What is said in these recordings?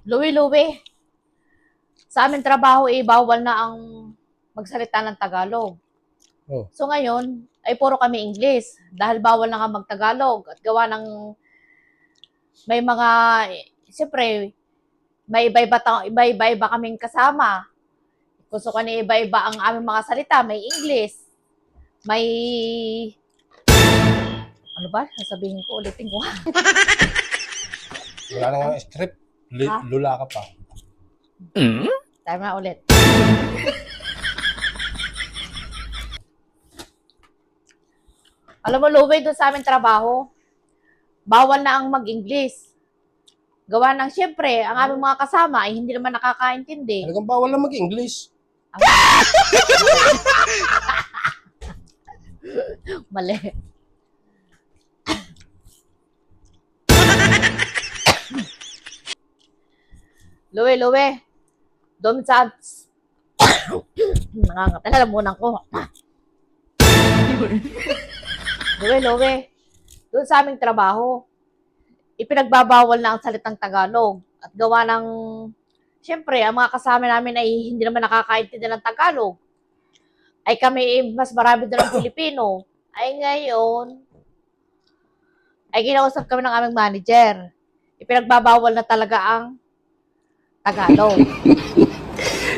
Luwi-luwi. Sa aming trabaho, bawal na ang magsalita ng Tagalog. Oh. So ngayon, ay puro kami English. Dahil bawal na nga mag-Tagalog. At gawa ng may mga, siyempre, may iba-iba kaming kasama. Gusto ko na iba-iba ang aming mga salita. May English. May, ano ba? Sasabihin ko, ulitin ko. Wala na nga script. Ha? Lula ka pa. Tama ulit. Alam mo, Luway, doon sa aming trabaho, bawal na ang mag-English. Gawa ng, siyempre, ang aming mga kasama ay hindi naman nakakaintindi. Talagang bawal na mag-English. Mali. Luwe. Doon sa... Nangangatala muna ko. Luwe. Doon sa aming trabaho, ipinagbabawal na ang salitang Tagalog. At gawa ng... Siyempre, ang mga kasama namin ay hindi naman nakakaintindi ng Tagalog. Ay kami, mas marami doon ng Pilipino. Ay ngayon, ay kinausap kami ng aming manager. Ipinagbabawal na talaga ang Tagalog.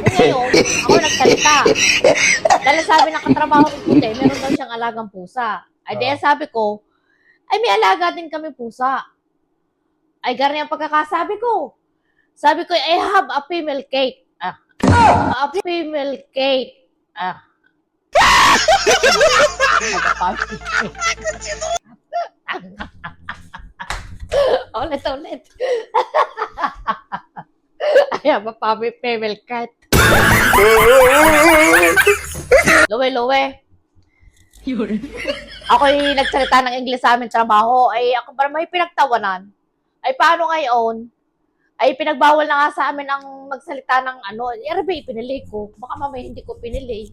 Ay ngayon, ako nagsalita. Dahil sabi ng katrabaho ng puti, meron daw siyang alagang pusa. Ay diyan sabi ko, ay may alaga din kami pusa. Ay ganyan ang pagkakasabi ko. Sabi ko, I have a female cake. A female cake. Ulit. I have a female cat. Luwe. Ako'y nagsalita ng English sa amin trabaho. Ay ako para may pinagtawanan. Ay paano ngayon? Ay pinagbawal na nga sa amin ang magsalita ng ano. Ba, pinili ko. Baka mamaya hindi ko pinili.